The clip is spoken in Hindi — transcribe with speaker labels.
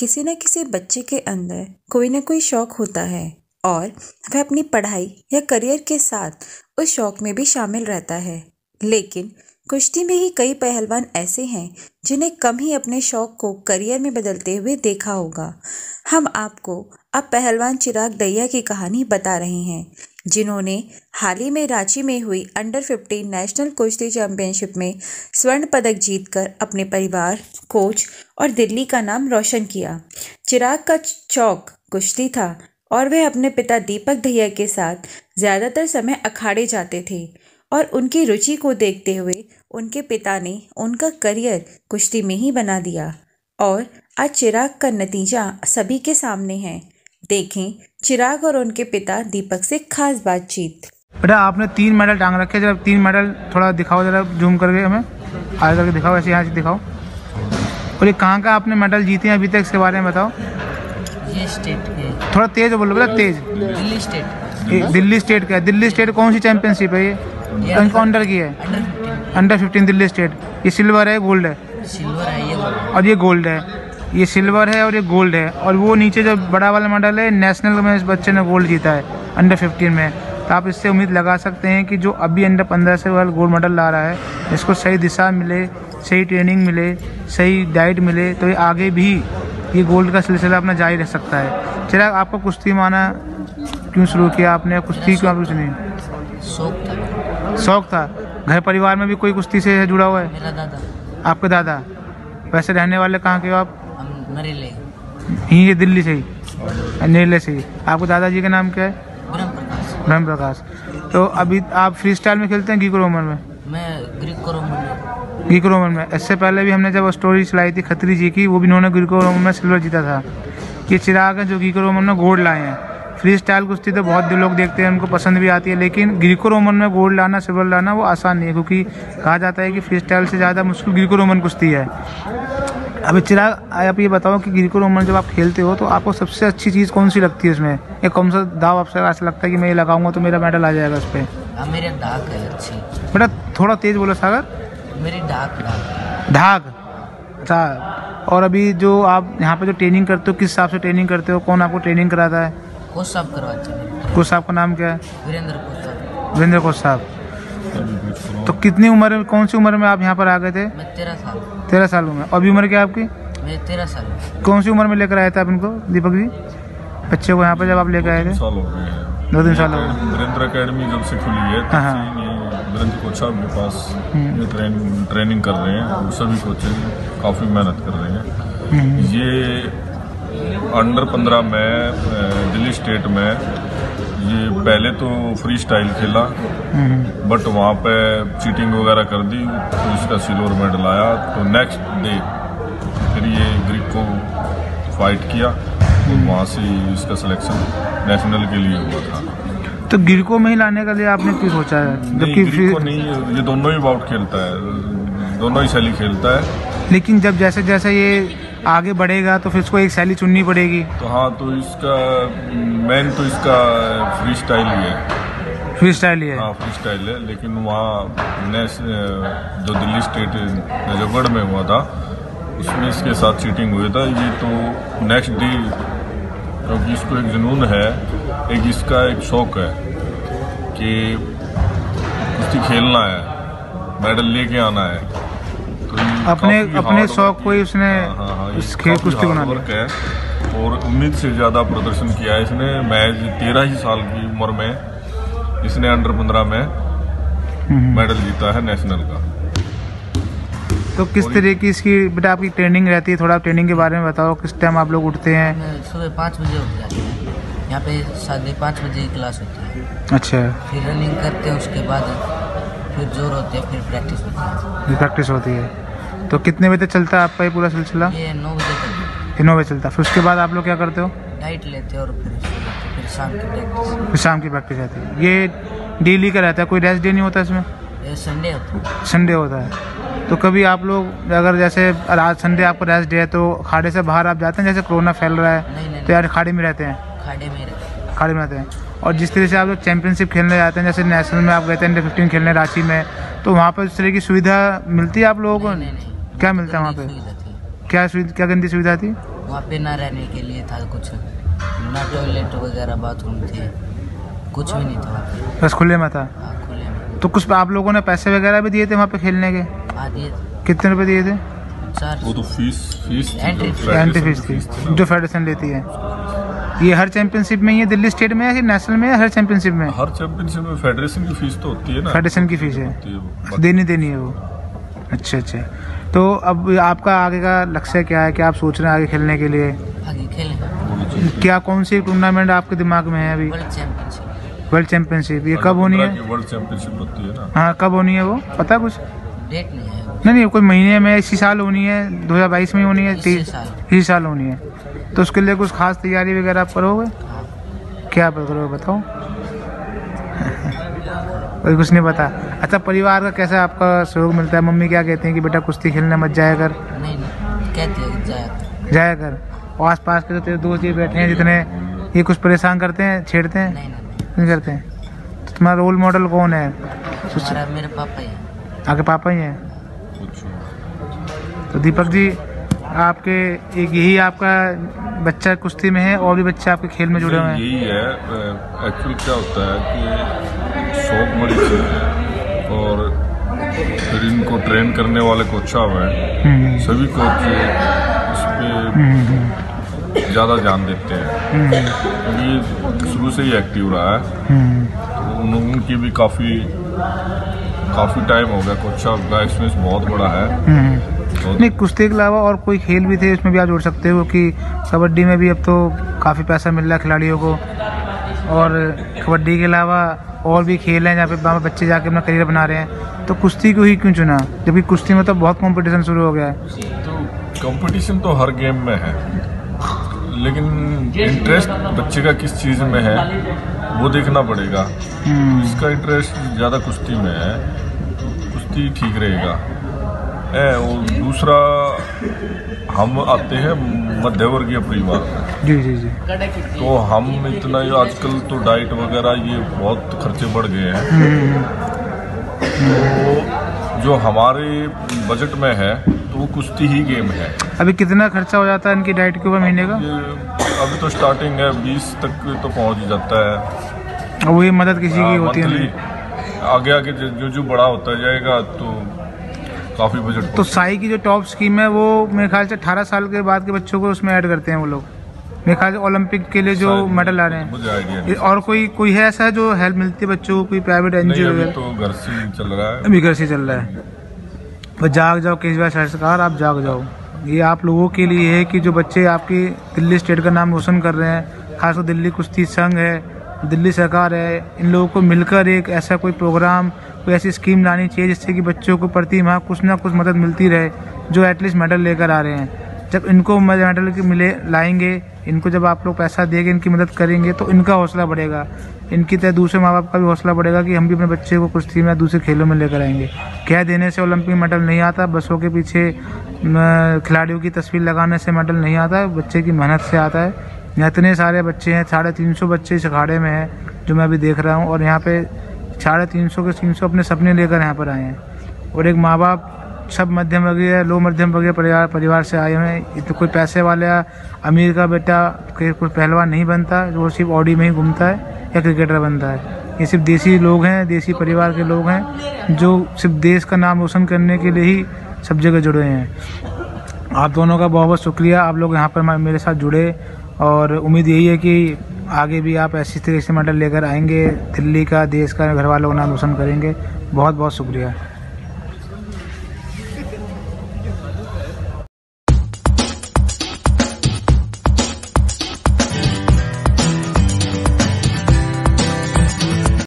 Speaker 1: किसी न किसी बच्चे के अंदर कोई ना कोई शौक होता है और वह अपनी पढ़ाई या करियर के साथ उस शौक में भी शामिल रहता है। लेकिन कुश्ती में ही कई पहलवान ऐसे हैं जिन्हें कम ही अपने शौक को करियर में बदलते हुए देखा होगा। हम आपको अब पहलवान चिराग दहिया की कहानी बता रहे हैं, जिन्होंने हाल ही में रांची में हुई अंडर 15 नेशनल कुश्ती चैंपियनशिप में स्वर्ण पदक जीतकर अपने परिवार, कोच और दिल्ली का नाम रोशन किया। चिराग का शौक कुश्ती था और वह अपने पिता दीपक दहिया के साथ ज़्यादातर समय अखाड़े जाते थे और उनकी रुचि को देखते हुए उनके पिता ने उनका करियर कुश्ती में ही बना दिया और आज चिराग का नतीजा सभी के सामने है। देखें चिराग और उनके पिता दीपक से खास बातचीत।
Speaker 2: बेटा आपने 3 मेडल टांग रखे, जरा 3 मेडल थोड़ा दिखाओ, जरा जूम करके हमें आगे करके दिखाओ, ऐसे यहाँ से दिखाओ। और ये कहाँ का आपने मेडल जीते हैं अभी तक, इसके बारे में बताओ।
Speaker 3: ये स्टेट के,
Speaker 2: थोड़ा तेज बोलो बेटा, तेज।
Speaker 3: दिल्ली स्टेट।
Speaker 2: दिल्ली स्टेट का है। दिल्ली स्टेट कौन सी चैंपियनशिप है ये? इनको अंडर की है, अंडर 15 दिल्ली स्टेट। ये सिल्वर है, गोल्ड है?
Speaker 3: सिल्वर है ये,
Speaker 2: और ये गोल्ड है। ये सिल्वर है और ये गोल्ड है। और वो नीचे जो बड़ा वाला मेडल है नेशनल में इस बच्चे ने गोल्ड जीता है अंडर 15 में। तो आप इससे उम्मीद लगा सकते हैं कि जो अभी अंडर 15 से वाला गोल्ड मेडल ला रहा है, इसको सही दिशा मिले, सही ट्रेनिंग मिले, सही डाइट मिले तो ये आगे भी ये गोल्ड का सिलसिला अपना जारी रख सकता है। चिराग, आपको कुश्ती माना क्यों शुरू किया आपने? कुश्ती क्यों आपको चुनी? शौक था। घर परिवार में भी कोई कुश्ती से जुड़ा हुआ है?
Speaker 3: मेरा दादा।
Speaker 2: आपके दादा? वैसे रहने वाले कहाँ के हो आप?
Speaker 3: नरेले।
Speaker 2: यहीं दिल्ली से ही, नरेले से ही। आपके दादाजी का नाम क्या है? ब्रह्म प्रकाश। तो अभी आप फ्री स्टाइल में खेलते हैं ग्रीको रोमन में?
Speaker 3: मैं ग्रीको रोमन में।
Speaker 2: ग्रीको रोमन में। इससे पहले भी हमने जब स्टोरी चलाई थी खत्री जी की, वो भी इन्होंने ग्रीको रोमन में सिल्वर जीता था। ये चिराग है जो ग्रीको रोमन में गोल्ड लाए हैं। फ्री स्टाइल कुश्ती तो बहुत लोग देखते हैं, उनको पसंद भी आती है, लेकिन ग्रीको रोमन में गोल्ड लाना, सिल्वर लाना वो आसान नहीं है, क्योंकि कहा जाता है कि फ्री स्टाइल से ज़्यादा मुश्किल ग्रीको रोमन कुश्ती है। अभी चिराग, आप ये बताओ कि ग्रीको रोमन जब आप खेलते हो तो आपको सबसे अच्छी चीज़ कौन सी लगती है उसमें? या कौन सा दाव आपसे ऐसा लगता है कि मैं ये लगाऊंगा तो मेरा मेडल आ जाएगा उस पर?
Speaker 3: मेरे डाक है अच्छी।
Speaker 2: बेटा थोड़ा तेज बोलो सागर।
Speaker 3: मेरी डाक।
Speaker 2: अच्छा। और अभी जो आप यहाँ पे जो ट्रेनिंग करते हो, किस हिसाब से ट्रेनिंग करते हो? कौन आपको ट्रेनिंग कराता है?
Speaker 3: कोच साहब करवाते हैं।
Speaker 2: कोच साहब का नाम क्या है?
Speaker 3: वीरेंद्र
Speaker 2: कोच साहब। तो कितनी उम्र, कौन सी उम्र में आप यहाँ पर आ गए थे?
Speaker 3: मैं 13 साल।
Speaker 2: 13 साल में। अभी उम्र क्या है आपकी?
Speaker 3: मैं 13 साल।
Speaker 2: कौन सी उम्र में लेकर आए थे आप इनको, दीपक जी, बच्चे को यहाँ पर जब आप लेकर आए थे?
Speaker 4: 2-3 साल हो गए हैं।
Speaker 2: 2-3 साल हो गए।
Speaker 4: वीरेंद्र अकेडमी जब से खुली है तब से वीरेंद्र कोच साहब के पास ये ट्रेनिंग कर रहे हैं और सभी कोचेज काफ़ी मेहनत कर रहे हैं। ये अंडर 15 में दिल्ली स्टेट में ये पहले तो फ्री स्टाइल खेला, बट वहाँ पे चीटिंग वगैरह कर दी तो इसका सिल्वर मेडल आया। तो नेक्स्ट डे फिर ये ग्रीको फाइट किया तो वहाँ से इसका सिलेक्शन नेशनल के लिए हुआ था।
Speaker 2: तो ग्रीको में ही लाने के लिए आपने क्यों सोचा है?
Speaker 4: नहीं, ग्रीको नहीं, ये दोनों ही बाउट खेलता है, दोनों ही शैली खेलता है।
Speaker 2: लेकिन जब जैसे जैसे ये आगे बढ़ेगा तो फिर इसको एक शैली चुननी पड़ेगी।
Speaker 4: तो हाँ, तो इसका मेन तो इसका फ्री स्टाइल ही है।
Speaker 2: फ्री स्टाइल ही है?
Speaker 4: हाँ फ्री स्टाइल है, लेकिन वहाँ जो दिल्ली स्टेट नजफगढ़ में हुआ था उसमें इसके साथ चीटिंग हुई था। ये तो नेक्स्ट डे, क्योंकि इसको एक जुनून है, एक इसका एक शौक है कि कुश्ती खेलना है, मेडल लेके आना है। तो
Speaker 2: अपने शौक को ही उसने इस खेल कुश्ती बना
Speaker 4: लिया है और उम्मीद से ज़्यादा प्रदर्शन किया है इसने। मैच 13 ही साल की उम्र में इसने अंडर 15 में मेडल जीता है नेशनल का।
Speaker 2: तो किस तरह की इसकी बेटा आपकी ट्रेनिंग रहती है? थोड़ा ट्रेनिंग के बारे में बताओ। किस टाइम आप लोग उठते हैं?
Speaker 3: सुबह 5 बजे उठ जाते हैं। यहाँ पे 5:30 बजे की क्लास होती है।
Speaker 2: अच्छा।
Speaker 3: फिर रनिंग करते हैं, उसके बाद फिर जोर होते हैं, फिर प्रैक्टिस होती है।
Speaker 2: प्रैक्टिस होती है। तो कितने बजे तक चलता है आपका ये पूरा सिलसिला?
Speaker 3: ये 9 बजे तक।
Speaker 2: 9 बजे चलता है। फिर उसके बाद आप लोग क्या करते हो?
Speaker 3: डाइट लेते हैं और फिर शाम की प्रैक्टिस।
Speaker 2: फिर शाम की प्रैक्टिस रहती है। ये डेली का रहता है, कोई रेस्ट डे नहीं होता इसमें?
Speaker 3: ये संडे होता है।
Speaker 2: संडे होता है। तो कभी आप लोग अगर जैसे आज संडे आपको रेस्ट डे है तो अखाड़े से बाहर आप जाते हैं? जैसे कोरोना फैल रहा है
Speaker 3: नहीं,
Speaker 2: तो यार अखाड़े में रहते हैं? अखाड़े में रहते हैं। और जिस तरह से आप लोग चैंपियनशिप खेलने जाते हैं, जैसे नेशनल में आप गए थे अंडर 15 खेलने रांची में, तो वहाँ पर इस तरह की सुविधा मिलती है आप लोगों को? क्या मिलता है वहाँ पे? क्या गंदी सुविधा थी?
Speaker 3: वहाँ पे ना रहने के लिए था कुछ, ना टॉयलेट वगैरह बाथरूम थे, कुछ भी नहीं था वहाँ पे।
Speaker 2: बस खुले में था।
Speaker 3: हाँ, खुले में।
Speaker 2: तो कुछ आप लोगों ने पैसे वगैरह भी दिए थे वहाँ पे खेलने के?
Speaker 3: हाँ दिए थे।
Speaker 2: कितने रुपए दिए थे?
Speaker 3: 4।
Speaker 4: वो तो फीस
Speaker 2: एंट्री फीस थी जो फेडरेशन लेती है। ये हर चैंपियनशिप में, ये दिल्ली स्टेट में है कि नेशनल में है? हर चैंपियनशिप में?
Speaker 4: हर चैंपियनशिप में फेडरेशन की फीस तो होती है ना।
Speaker 2: फेडरेशन की फीस है, देनी है वो। अच्छा। तो अब आपका आगे का लक्ष्य क्या है? क्या आप सोच रहे हैं आगे खेलने के लिए?
Speaker 3: आगे खेलें।
Speaker 2: क्या कौन सी टूर्नामेंट आपके दिमाग में है अभी? World championship. ये कब होनी है?
Speaker 4: वर्ल्ड चैंपियनशिप होती है ना।
Speaker 2: हाँ, कब होनी है वो पता कुछ?
Speaker 3: डेट नहीं है।
Speaker 2: नहीं, कोई महीने में, इसी साल होनी है? 2022 में होनी है? इसी साल होनी है। तो उसके लिए कुछ खास तैयारी वगैरह आप करोगे? क्या करोगे बताओ? कोई कुछ नहीं पता। अच्छा, परिवार का कैसा आपका सहयोग मिलता है? मम्मी क्या कहते हैं कि बेटा कुश्ती खेलने मत जाया कर?
Speaker 3: नहीं, कहते हैं
Speaker 2: जाया कर। और आस पास के जो तेरे दोस्त ये बैठे हैं जितने, ये कुछ परेशान करते हैं, छेड़ते हैं? नहीं करते हैं। तो तुम्हारा रोल मॉडल कौन है?
Speaker 3: मेरे पापा ही हैं।
Speaker 2: आपके पापा ही हैं? तो दीपक जी, आपके एक यही आपका बच्चा कुश्ती में है और भी बच्चे आपके खेल में जुड़े हुए हैं?
Speaker 4: यही है। एक्चुअली क्या होता है कि शौक बड़ी चीज़ है, और फिर इनको ट्रेन करने वाले कोच साहब हैं, सभी कोच इस पे ज़्यादा ध्यान देते हैं, क्योंकि शुरू से ही एक्टिव रहा है। तो उनकी भी काफ़ी टाइम हो गया। कोच साहब का एक्सपीरियंस बहुत बड़ा है।
Speaker 2: नहीं, कुश्ती के अलावा और कोई खेल भी थे इसमें भी आप जोड़ सकते हो कि कबड्डी में भी अब तो काफ़ी पैसा मिल रहा है खिलाड़ियों को, और कबड्डी के अलावा और भी खेल हैं जहाँ पे बच्चे जाके अपना करियर बना रहे हैं। तो कुश्ती को ही क्यों चुना, जबकि कुश्ती में तो बहुत कंपटीशन शुरू हो गया है?
Speaker 4: तो कंपटीशन तो हर गेम में है, लेकिन इंटरेस्ट बच्चे का किस चीज़ में है वो देखना पड़ेगा। इसका इंटरेस्ट ज़्यादा कुश्ती में है, कुश्ती ठीक रहेगा। और दूसरा, हम आते हैं मध्यवर्गीय परिवार में।
Speaker 2: जी।
Speaker 4: तो हम इतना, आजकल तो डाइट वगैरह ये बहुत खर्चे बढ़ गए हैं। तो जो हमारे बजट में है तो वो कुश्ती ही गेम है।
Speaker 2: अभी कितना खर्चा हो जाता है इनकी डाइट के ऊपर महीने का?
Speaker 4: अभी तो स्टार्टिंग है, 20 तक तो पहुंच ही जाता है।
Speaker 2: वो ये मदद किसी की होती है?
Speaker 4: आगे जो बड़ा होता जाएगा तो काफ़ी बजट।
Speaker 2: तो साई की जो टॉप स्कीम है वो मेरे ख्याल से 18 साल के बाद के बच्चों को उसमें ऐड करते हैं वो लोग, मेरे ख्याल से ओलंपिक के लिए जो मेडल आ रहे हैं।
Speaker 4: मुझे आइडिया नहीं।
Speaker 2: और कोई है ऐसा जो हेल्प मिलती है बच्चों को, कोई प्राइवेट एनजीओ?
Speaker 4: अभी तो घर से चल रहा है।
Speaker 2: अभी घर से चल रहा है। बस जाग जाओ केजरीवाल सरकार, आप जाग जाओ। ये आप लोगों के लिए है कि जो बच्चे आपकी दिल्ली स्टेट का नाम रोशन कर रहे हैं, खासकर दिल्ली कुश्ती संघ है, दिल्ली सरकार है, इन लोगों को मिलकर एक ऐसा कोई प्रोग्राम, कोई ऐसी स्कीम लानी चाहिए जिससे कि बच्चों को प्रति माह कुछ ना कुछ मदद मिलती रहे, जो एटलीस्ट मेडल लेकर आ रहे हैं। जब इनको मेडल लाएंगे, इनको जब आप लोग पैसा देंगे, इनकी मदद करेंगे, तो इनका हौसला बढ़ेगा, इनकी तरह दूसरे माँ बाप का भी हौसला बढ़ेगा कि हम भी अपने बच्चे को कुश्ती में दूसरे खेलों में लेकर आएंगे। कह देने से ओलंपिक मेडल नहीं आता, बसों के पीछे खिलाड़ियों की तस्वीर लगाने से मेडल नहीं आता, बच्चे की मेहनत से आता है। यहाँ इतने सारे बच्चे हैं, 350 बच्चे इस अखाड़े में हैं जो मैं अभी देख रहा हूँ, और यहाँ पे 350 के 300 अपने सपने लेकर यहाँ पर आए हैं। और एक माँ बाप सब मध्यम वर्गीय, लो मध्यम वर्गीय परिवार से आए हुए हैं। तो कोई पैसे वाले या अमीर का बेटा कोई पहलवान नहीं बनता, वो सिर्फ ऑडी में ही घूमता है या क्रिकेटर बनता है। ये सिर्फ देसी लोग हैं, देसी परिवार के लोग हैं जो सिर्फ देश का नाम रोशन करने के लिए ही सब जगह जुड़े हैं। आप दोनों का बहुत बहुत शुक्रिया, आप लोग यहाँ पर मेरे साथ जुड़े, और उम्मीद यही है कि आगे भी आप ऐसी तरह से मेडल लेकर आएंगे, दिल्ली का, देश का, घर वालों का नाम रोशन करेंगे। बहुत बहुत शुक्रिया।